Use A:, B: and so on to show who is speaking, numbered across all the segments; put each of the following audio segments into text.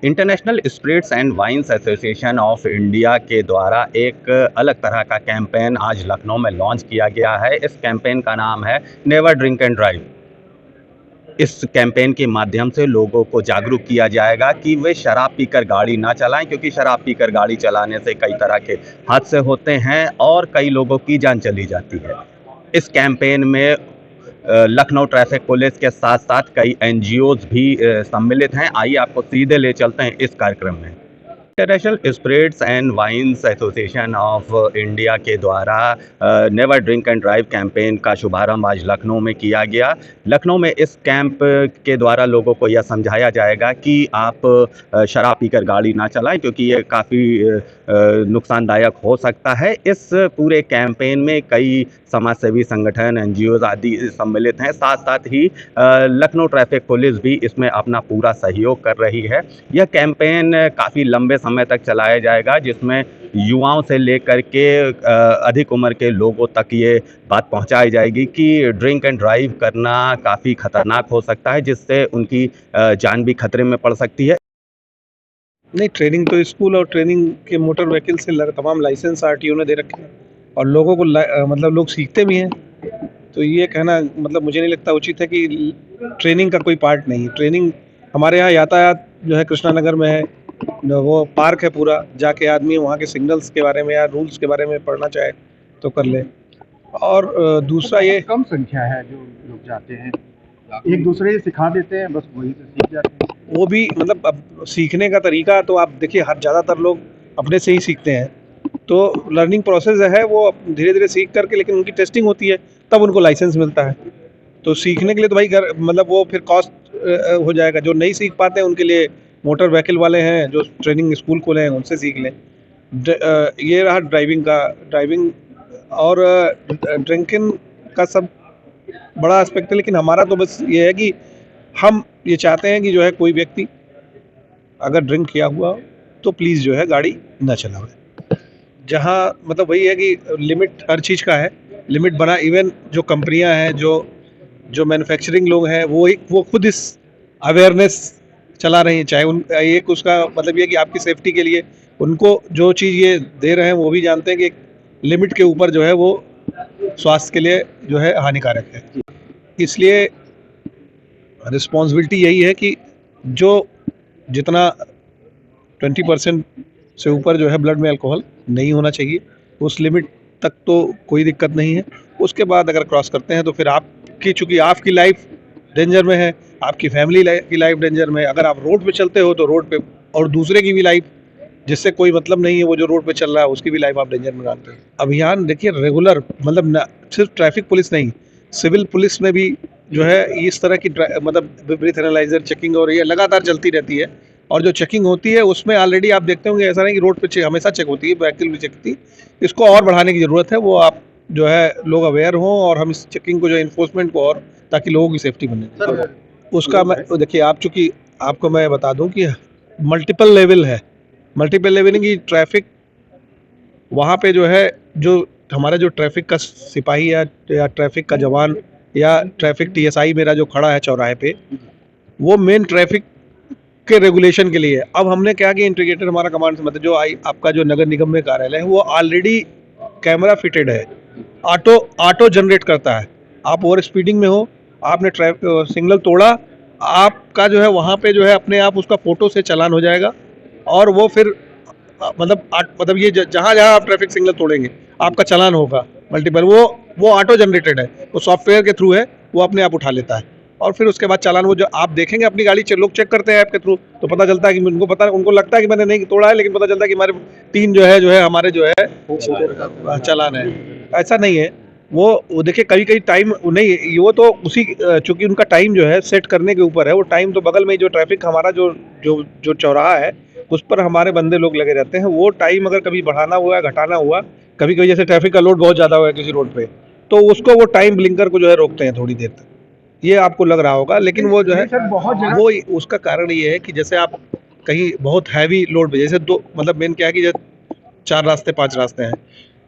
A: International Spirits and Wines Association of India के द्वारा एक अलग तरह का कैंपेन आज लखनऊ में लॉन्च किया गया है। इस कैंपेन का नाम है नेवर ड्रिंक एंड ड्राइव। इस कैंपेन के माध्यम से लोगों को जागरूक किया जाएगा कि वे शराब पीकर गाड़ी ना चलाएं, क्योंकि शराब पीकर गाड़ी चलाने से कई तरह के हादसे होते हैं और कई लोगों की जान चली जाती है। इस कैंपेन में लखनऊ ट्रैफिक पुलिस के साथ साथ कई एनजीओज भी सम्मिलित हैं। आइए आपको सीधे ले चलते हैं इस कार्यक्रम में। International Spirits and Wines Association of India के द्वारा never drink and drive campaign का शुभारंभ आज लखनऊ में किया गया। लखनऊ में इस कैंप के द्वारा लोगों को यह समझाया जाएगा कि आप शराब पीकर गाड़ी ना चलाएं, क्योंकि ये काफ़ी नुकसानदायक हो सकता है। इस पूरे कैंपेन में कई समाजसेवी संगठन, एनजीओज आदि सम्मिलित हैं। साथ साथ ही लखनऊ ट्रैफिक पुलिस भी इसमें अपना पूरा सहयोग कर रही है। यह कैंपेन काफ़ी लंबे समय तक चलाया जाएगा, जिसमें युवाओं से लेकर के अधिक उम्र के लोगों तक ये बात पहुंचाई जाएगी कि ड्रिंक एंड ड्राइव करना काफ़ी खतरनाक हो सकता है, जिससे उनकी जान भी खतरे में पड़ सकती है।
B: नहीं, ट्रेनिंग तो स्कूल और ट्रेनिंग के मोटर व्हीकल से तमाम लाइसेंस आरटीओ ने दे रखे हैं और लोगों को मतलब लोग सीखते भी हैं। तो ये कहना मतलब मुझे नहीं लगता उचित है कि ट्रेनिंग का कोई पार्ट नहीं है। ट्रेनिंग हमारे यहाँ यातायात जो है कृष्णा नगर में है, वो पार्क है पूरा, जाके आदमी वहाँ के सिग्नल्स के बारे में या रूल्स के बारे में पढ़ना चाहे तो कर ले। और दूसरा ये
C: कम संख्या है जो लोग जाते हैं, एक दूसरे से सिखा देते हैं, बस वही से सीख जाते हैं।
B: वो भी मतलब अब सीखने का तरीका तो आप देखिए, हर ज़्यादातर लोग अपने से ही सीखते हैं। तो लर्निंग प्रोसेस है वो धीरे धीरे सीख करके, लेकिन उनकी टेस्टिंग होती है तब उनको लाइसेंस मिलता है। तो सीखने के लिए तो भाई घर मतलब वो फिर कॉस्ट हो जाएगा। जो नहीं सीख पाते हैं उनके लिए मोटर व्हीकल वाले हैं जो ट्रेनिंग स्कूल खोले हैं, उनसे सीख लें। ये रहा ड्राइविंग और ड्रिंकिंग का सब बड़ा एस्पेक्ट है, लेकिन हमारा तो बस ये है कि हम ये चाहते हैं कि जो है कोई व्यक्ति अगर ड्रिंक किया हुआ हो तो प्लीज़ जो है गाड़ी ना चलावे। जहाँ मतलब वही है कि लिमिट हर चीज़ का है, लिमिट बना। इवन जो कंपनियां हैं, जो मैन्युफैक्चरिंग लोग हैं, वो खुद इस अवेयरनेस चला रही हैं। चाहे उन एक उसका मतलब ये कि आपकी सेफ्टी के लिए उनको जो चीज़ ये दे रहे हैं वो भी जानते हैं कि एक लिमिट के ऊपर जो है वो स्वास्थ्य के लिए जो है हानिकारक है। इसलिए रिस्पॉन्सिबिलिटी यही है कि जो जितना 20% से ऊपर जो है ब्लड में अल्कोहल नहीं होना चाहिए, उस लिमिट तक तो कोई दिक्कत नहीं है। उसके बाद अगर क्रॉस करते हैं तो फिर चूँकि आपकी लाइफ डेंजर में है, आपकी फैमिली की लाइफ डेंजर में है। अगर आप रोड पे चलते हो तो रोड पे और दूसरे की भी लाइफ, जिससे कोई मतलब नहीं है, वो जो रोड पे चल रहा है उसकी भी लाइफ आप डेंजर में डालते हैं। अभियान देखिए रेगुलर, मतलब न सिर्फ ट्रैफिक पुलिस नहीं, सिविल पुलिस में भी जो है इस तरह की मतलब ब्रीथ एनालाइजर चेकिंग और ये लगातार चलती रहती है। और जो चेकिंग होती है उसमें ऑलरेडी आप देखते होंगे, ऐसा नहीं कि रोड पे हमेशा चेक होती है, व्हीकल भी चेक होती है। इसको और बढ़ाने की ज़रूरत है, वो आप जो है लोग अवेयर हों और हम इस चेकिंग को जो इन्फोर्समेंट को, और ताकि लोगों की सेफ्टी बने। उसका मैं देखिए, आप चूँकि आपको मैं बता दूं कि मल्टीपल लेवल है। मल्टीपल लेवल की ट्रैफिक वहाँ पे जो है, जो हमारा जो ट्रैफिक का सिपाही या ट्रैफिक का जवान या ट्रैफिक टीएसआई मेरा जो खड़ा है चौराहे पे, वो मेन ट्रैफिक के रेगुलेशन के लिए। अब हमने क्या किया, इंटीग्रेटेड हमारा कमांड मतलब जो आपका जो नगर निगम में कार्यालय है वो ऑलरेडी कैमरा फिटेड है, ऑटो जनरेट करता है। आप ओवर स्पीडिंग में हो, आपने सिग्नल तोड़ा, आपका जो है वहाँ पे जो है अपने आप उसका फोटो से चालान हो जाएगा। और वो फिर मतलब ये जहाँ जहाँ आप ट्रैफिक सिग्नल तोड़ेंगे आपका चालान होगा मल्टीपल। वो ऑटो जनरेटेड है, वो सॉफ्टवेयर के थ्रू है, वो अपने आप उठा लेता है। और फिर उसके बाद चालान वो जो आप देखेंगे अपनी गाड़ी लोग चेक करते हैं ऐप के थ्रू, तो पता चलता है कि उनको लगता है कि मैंने नहीं तोड़ा है, लेकिन पता चलता है कि हमारे 3 जो है हमारे जो है चालान है। ऐसा नहीं है। वो देखिए कई टाइम नहीं, वो तो उसी चूंकि उनका टाइम जो है सेट करने के ऊपर है। वो टाइम तो बगल में ही जो ट्रैफिक हमारा जो चौराहा है उस पर हमारे बंदे लोग लगे रहते हैं। वो टाइम अगर कभी बढ़ाना हुआ, घटाना हुआ, कभी कभी जैसे ट्रैफिक का लोड बहुत ज़्यादा हुआ है किसी रोड पे, तो उसको वो टाइम ब्लिंकर को जो है रोकते हैं थोड़ी देर तक। ये आपको लग रहा होगा, लेकिन वो जो है वो उसका कारण ये है कि जैसे आप कहीं बहुत हैवी लोड पे, जैसे दो मतलब मेन क्या है कि 4 रास्ते 5 रास्ते हैं,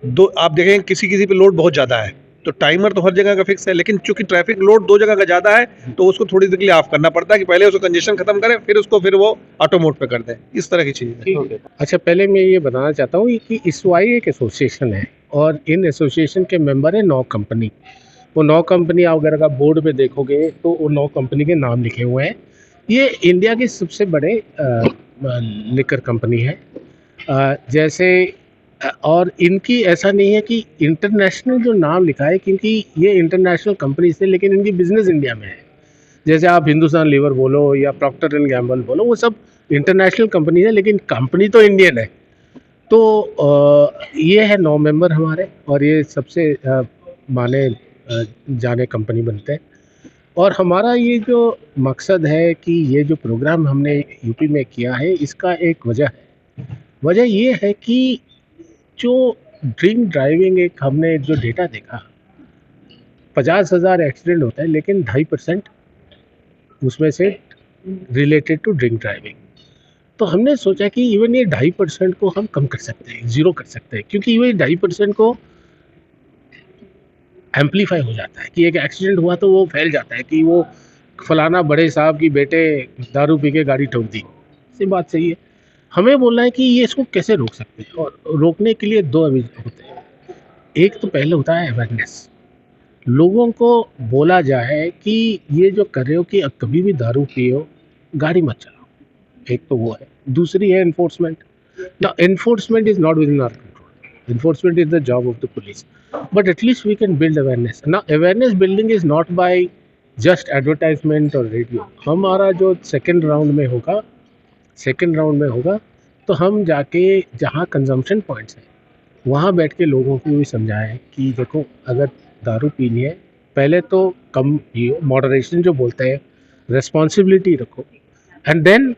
B: दो आप देखें किसी पे लोड बहुत ज़्यादा है तो टाइमर तो हर जगह का फिक्स है, लेकिन चूंकि ट्रैफिक लोड 2 जगह का ज़्यादा है तो उसको थोड़ी देर के लिए ऑफ करना पड़ता है कि पहले उसको कंजेशन खत्म करें, फिर वो ऑटो मोड पे कर दें। इस तरह की चीज़ है।
D: अच्छा, पहले मैं ये बताना चाहता हूँ कि ISWAI एक एसोसिएशन है और इन एसोसिएशन के मेंबर है 9 कंपनी। वो 9 कंपनी अगर आप बोर्ड पे देखोगे तो वो 9 कंपनी के नाम लिखे हुए हैं। ये इंडिया की सबसे बड़े लिकर कंपनी है। जैसे और इनकी ऐसा नहीं है कि इंटरनेशनल जो नाम लिखा है, क्योंकि ये इंटरनेशनल कंपनी से, लेकिन इनकी बिजनेस इंडिया में है। जैसे आप हिंदुस्तान लीवर बोलो या प्रॉक्टर एंड गैम्बल बोलो, वो सब इंटरनेशनल कंपनी है, लेकिन कंपनी तो इंडियन है। तो ये है 9 मेंबर हमारे, और ये सबसे माने जाने कंपनी बनते हैं। और हमारा ये जो मकसद है कि ये जो प्रोग्राम हमने यूपी में किया है, इसका एक वजह ये है कि जो ड्रिंक ड्राइविंग, एक हमने जो डेटा देखा, 50,000 एक्सीडेंट होता है, लेकिन 2.5% उसमें से रिलेटेड टू ड्रिंक ड्राइविंग। तो हमने सोचा कि इवन ये 2.5% को हम कम कर सकते हैं, 0 कर सकते हैं, क्योंकि ये 2.5% को एम्पलीफाई हो जाता है कि एक एक्सीडेंट हुआ तो वो फैल जाता है कि वो फलाना बड़े साहब की बेटे दारू पी के गाड़ी ठोक दी। ये बात सही है। हमें बोलना है कि ये इसको कैसे रोक सकते हैं, और रोकने के लिए 2 अभी होते हैं। एक तो पहले होता है अवेयरनेस, लोगों को बोला जाए कि ये जो कर रहे हो कि अब कभी भी दारू पियो गाड़ी मत चलाओ, एक तो वो है। दूसरी है enforcement. Now enforcement is not within our control, enforcement is the job of the police, but at least we can build awareness. Now awareness building is not by just advertisement or radio. हमारा जो second round में होगा तो हम जाके जहाँ consumption points हैं वहाँ बैठ के लोगों को भी समझाएं कि देखो, अगर दारू पीनी है पहले तो कम पियो, मॉडरेशन जो बोलते हैं, रेस्पॉन्सिबिलिटी रखो, and then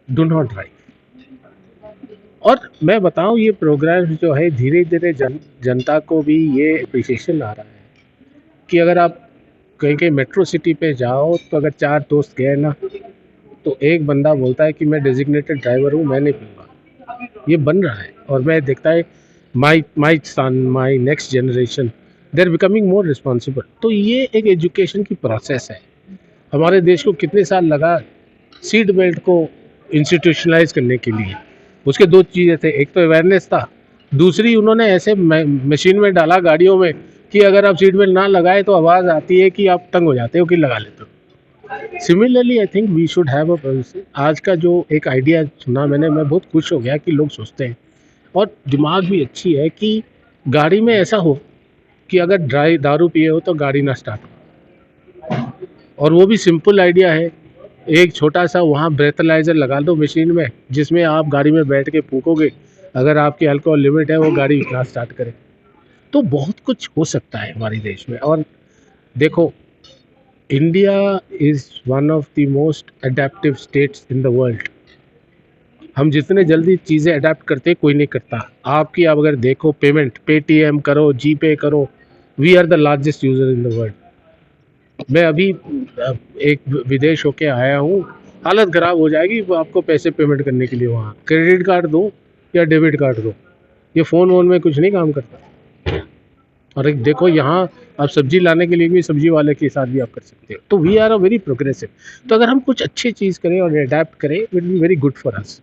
D: do not drive. और मैं बताऊं, ये प्रोग्राम जो है धीरे धीरे जनता को भी ये अप्रिसिएशन आ रहा है कि अगर आप कहीं मेट्रो सिटी पे जाओ तो अगर 4 दोस्त गए ना, तो एक बंदा बोलता है कि मैं डेजिग्नेटेड ड्राइवर हूँ, मैं नहीं पीऊँगा। ये बन रहा है, और मैं देखता है my son, my next generation, they are becoming more responsible. तो ये एक एजुकेशन की प्रोसेस है। हमारे देश को कितने साल लगा सीट बेल्ट को इंस्टीट्यूशनलाइज करने के लिए। उसके 2 चीज़ें थे, एक तो अवेयरनेस था, दूसरी उन्होंने ऐसे मशीन में डाला गाड़ियों में कि अगर आप सीट बेल्ट ना लगाए तो आवाज़ आती है कि आप तंग हो जाते हो कि लगा लेते हो। Similarly I think we should have a policy. आज का जो एक आइडिया सुना मैंने, मैं बहुत खुश हो गया कि लोग सोचते हैं, और दिमाग भी अच्छी है कि गाड़ी में ऐसा हो कि अगर दारू पिए हो तो गाड़ी ना स्टार्ट हो। और वो भी सिंपल आइडिया है, एक छोटा सा वहाँ ब्रेथलाइजर लगा दो मशीन में, जिसमें आप गाड़ी में बैठ के फूकोगे, अगर आपकी अल्कोहल लिमिट है वो गाड़ी ना स्टार्ट करे। तो बहुत कुछ हो सकता है हमारे देश में। और देखो, India is one of the most adaptive states in the world. हम जितने जल्दी चीज़ें अडेप्ट करते कोई नहीं करता। आपकी आप अगर देखो, पेमेंट पेटीएम करो, जीपे करो, we are the largest user in the world. मैं अभी एक विदेश होके आया हूँ, हालत ख़राब हो जाएगी आपको पैसे पेमेंट करने के लिए। वहाँ क्रेडिट कार्ड दो या डेबिट कार्ड दो, ये फ़ोन वोन में कुछ नहीं काम करता। और एक देखो, यहाँ आप सब्जी लाने के लिए भी सब्जी वाले के साथ भी आप कर सकते हो। तो we are a very progressive. तो अगर हम कुछ अच्छी चीज़ करें और अडेप्ट करें, it will be very good for us.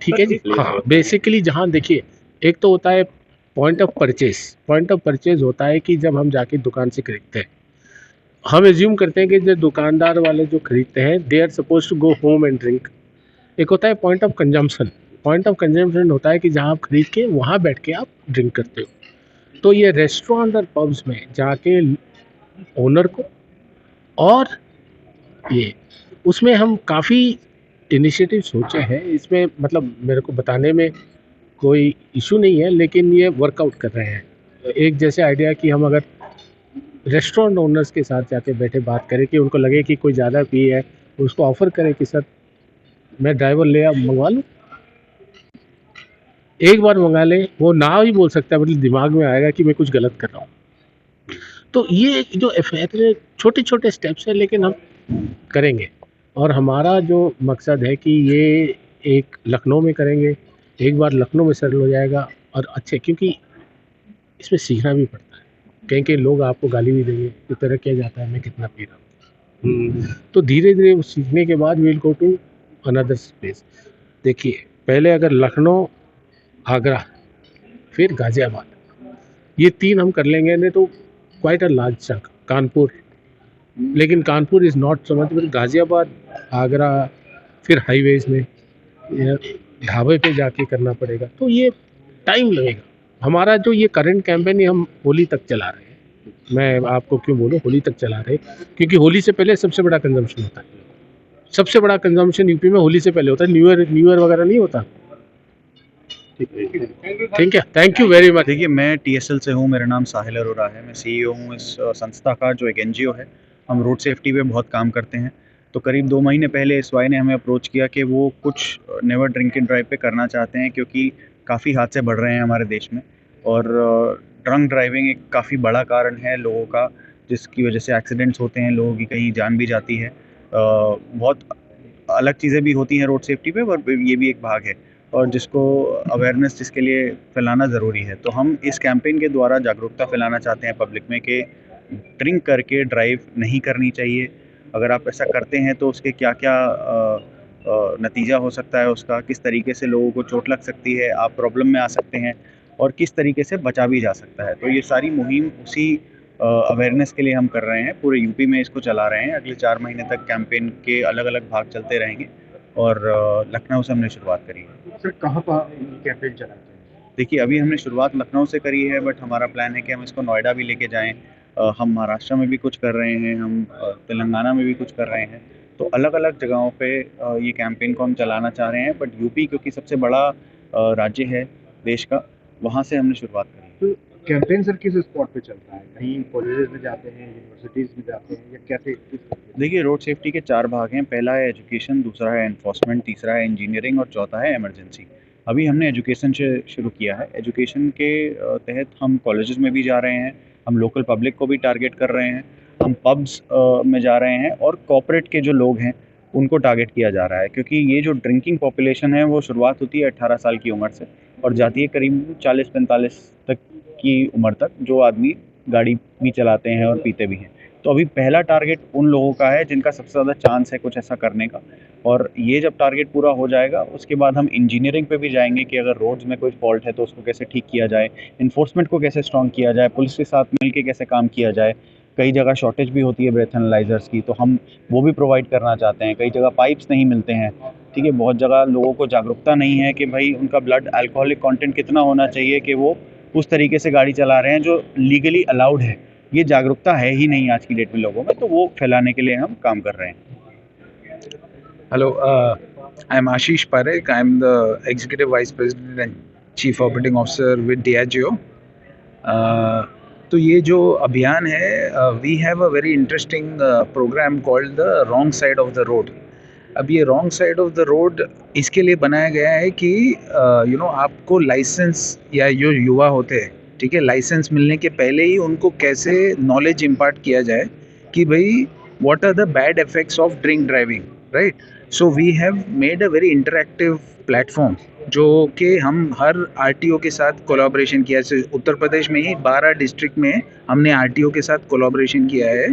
D: ठीक है जी। हाँ, बेसिकली जहाँ देखिए, एक तो होता है पॉइंट ऑफ परचेज होता है कि जब हम जाके दुकान से खरीदते हैं, हम एज्यूम करते हैं कि जो दुकानदार वाले जो खरीदते हैं, they are suppose to go home and drink. एक होता है पॉइंट ऑफ कंजम्पशन होता है कि जहाँ आप खरीद के वहाँ बैठ के आप ड्रिंक करते हो। तो ये रेस्टोरेंट और पब्स में जाके ओनर को, और ये उसमें हम काफ़ी इनिशिएटिव सोचे हैं। इसमें मतलब मेरे को बताने में कोई इशू नहीं है, लेकिन ये वर्कआउट कर रहे हैं। एक जैसे आइडिया कि हम अगर रेस्टोरेंट ओनर्स के साथ जाके बैठे बात करें कि उनको लगे कि कोई ज़्यादा पिए है, उसको ऑफ़र करें कि सर मैं ड्राइवर मंगवा लूँ, एक बार मंगा ले, वो ना ही बोल सकता है, मतलब दिमाग में आएगा कि मैं कुछ गलत कर रहा हूँ। तो ये जो एफर्ट, छोटे छोटे स्टेप्स हैं, लेकिन हम करेंगे। और हमारा जो मकसद है कि ये एक लखनऊ में करेंगे, एक बार लखनऊ में सेटल हो जाएगा, और अच्छे, क्योंकि इसमें सीखना भी पड़ता है। कहीं कहीं लोग आपको गाली भी देंगे कि तेरा क्या जाता है, मैं कितना पी रहा हूँ। तो धीरे धीरे वो सीखने के बाद will go to another place. देखिए, पहले अगर लखनऊ, आगरा, फिर गाज़ियाबाद, ये 3 हम कर लेंगे नहीं तो quite a large chunk. Kanpur, लेकिन Kanpur is not so much, but Ghaziabad, Agra, फिर हाईवेज़ में या ढाबे पे जाके करना पड़ेगा, तो ये टाइम लगेगा। हमारा जो ये करंट कैंपेन ये हम होली तक चला रहे हैं। मैं आपको क्यों बोलूँ होली तक चला रहे हैं, क्योंकि होली से पहले सबसे बड़ा कंजम्पशन होता है। सबसे बड़ा कंजम्पशन यूपी में होली से पहले होता है, न्यू ईयर वगैरह नहीं होता। ठीक है, थैंक यू वेरी मच।
E: देखिए, मैं टीएसएल से हूँ, मेरा नाम साहिल अरोरा है, मैं सीईओ हूँ इस संस्था का, जो एक एनजीओ है। हम रोड सेफ्टी पे बहुत काम करते हैं। तो करीब 2 महीने पहले एसवाई ने हमें अप्रोच किया कि वो कुछ नेवर ड्रिंक एंड ड्राइव पे करना चाहते हैं, क्योंकि काफ़ी हादसे बढ़ रहे हैं हमारे देश में। और ड्रंक ड्राइविंग एक काफ़ी बड़ा कारण है लोगों का, जिसकी वजह से एक्सीडेंट्स होते हैं, लोगों की कहीं जान भी जाती है। बहुत अलग चीज़ें भी होती हैं रोड सेफ्टी पे, पर ये भी एक भाग है, और जिसको अवेयरनेस जिसके लिए फैलाना ज़रूरी है। तो हम इस कैंपेन के द्वारा जागरूकता फैलाना चाहते हैं पब्लिक में कि ड्रिंक करके ड्राइव नहीं करनी चाहिए। अगर आप ऐसा करते हैं तो उसके क्या क्या नतीजा हो सकता है उसका, किस तरीके से लोगों को चोट लग सकती है, आप प्रॉब्लम में आ सकते हैं, और किस तरीके से बचा भी जा सकता है। तो ये सारी मुहिम उसी अवेयरनेस के लिए हम कर रहे हैं, पूरे यूपी में इसको चला रहे हैं। अगले 4 महीने तक कैंपेन के अलग अलग भाग चलते रहेंगे, और लखनऊ से हमने शुरुआत करी है।
C: सर कहाँ पर कैंपेन चलाते हैं?
E: देखिए, अभी हमने शुरुआत लखनऊ से करी है, बट हमारा प्लान है कि हम इसको नोएडा भी लेके जाएं। हम महाराष्ट्र में भी कुछ कर रहे हैं, हम तेलंगाना में भी कुछ कर रहे हैं। तो अलग अलग जगहों पे ये कैंपेन को हम चलाना चाह रहे हैं, बट यूपी क्योंकि सबसे बड़ा राज्य है देश का, वहाँ से हमने शुरुआत करी है।
C: तो कैंपेन सर किस स्पॉट पे चलता है? कहीं कॉलेजेस में जाते हैं, यूनिवर्सिटीज़ में जाते हैं, या कैसे?
E: देखिए, रोड सेफ्टी के 4 भाग हैं। पहला है एजुकेशन, दूसरा है एनफोर्समेंट, तीसरा है इंजीनियरिंग, और चौथा है इमरजेंसी। अभी हमने एजुकेशन से शुरू किया है। एजुकेशन के तहत हम कॉलेजेस में भी जा रहे हैं, हम लोकल पब्लिक को भी टारगेट कर रहे हैं, हम पब्स में जा रहे हैं, और कॉर्पोरेट के जो लोग हैं उनको टारगेट किया जा रहा है, क्योंकि ये जो ड्रिंकिंग पॉपुलेशन है वो शुरुआत होती है 18 साल की उम्र से और जाती है करीब 40-45 तक की उम्र तक, जो आदमी गाड़ी भी चलाते हैं और पीते भी हैं। तो अभी पहला टारगेट उन लोगों का है जिनका सबसे ज़्यादा चांस है कुछ ऐसा करने का, और ये जब टारगेट पूरा हो जाएगा उसके बाद हम इंजीनियरिंग पे भी जाएंगे कि अगर रोड्स में कोई फॉल्ट है तो उसको कैसे ठीक किया जाए, इन्फोर्समेंट को कैसे स्ट्रॉन्ग किया जाए, पुलिस के साथ मिलकर कैसे काम किया जाए। कई जगह शॉर्टेज भी होती है ब्रेथ एनालाइजर्स की, तो हम वो भी प्रोवाइड करना चाहते हैं। कई जगह पाइप्स नहीं मिलते हैं, ठीक है, बहुत जगह लोगों को जागरूकता नहीं है कि भाई उनका ब्लड अल्कोहलिक कंटेंट कितना होना चाहिए कि वो उस तरीके से गाड़ी चला रहे हैं जो लीगली अलाउड है। ये जागरूकता है ही नहीं आज की डेट में लोगों में, तो वो फैलाने के लिए हम काम कर रहे हैं।
F: Hello, I am Ashish Parekh. I am the Executive Vice President and Chief Operating Officer with Diageo. तो ये जो अभियान है, we have a very interesting programme called the wrong side of the road. अब ये wrong side of the road इसके लिए बनाया गया है कि आपको लाइसेंस, या जो युवा होते हैं, ठीक है, लाइसेंस मिलने के पहले ही उनको कैसे नॉलेज इम्पार्ट किया जाए कि भाई what are the bad effects of drink driving, right. So we have made a very interactive platform, जो कि हम हर आरटीओ के साथ कोलैबोरेशन किया है। उत्तर प्रदेश में ही 12 डिस्ट्रिक्ट में हमने आरटीओ के साथ कोलैबोरेशन किया है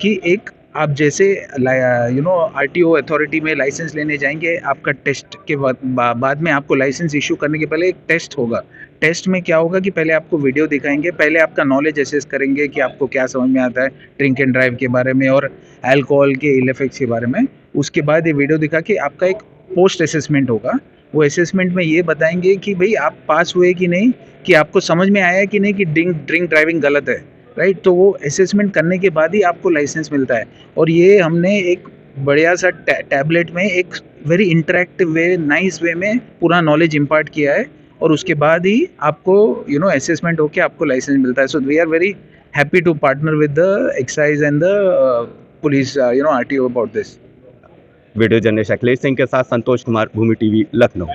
F: कि एक आप जैसे आरटीओ अथॉरिटी में लाइसेंस लेने जाएंगे, आपका टेस्ट के बाद में आपको लाइसेंस इशू करने के पहले एक टेस्ट होगा। टेस्ट में क्या होगा कि पहले आपको वीडियो दिखाएंगे, पहले आपका नॉलेज असेस करेंगे कि आपको क्या समझ में आता है ड्रिंक एंड ड्राइव के बारे में और अल्कोहल के इल इफेक्ट्स के बारे में। उसके बाद ये वीडियो दिखा के आपका एक पोस्ट असेसमेंट होगा। वो असेसमेंट में ये बताएंगे कि भाई आप पास हुए कि नहीं, कि आपको समझ में आया कि नहीं कि ड्रिंक ड्राइविंग गलत है, राइट। तो वो असेसमेंट करने के बाद ही आपको लाइसेंस मिलता है। और ये हमने एक बढ़िया सा टैबलेट में एक वेरी इंटरैक्टिव वे, नाइस वे में पूरा नॉलेज इम्पार्ट किया है, और उसके बाद ही आपको असेसमेंट होके आपको लाइसेंस मिलता है। So we are very happy to partner with the excise and the police RTO about this.
A: Video journalist Akhilesh Singh के साथ संतोष कुमार, भूमि टीवी, लखनऊ।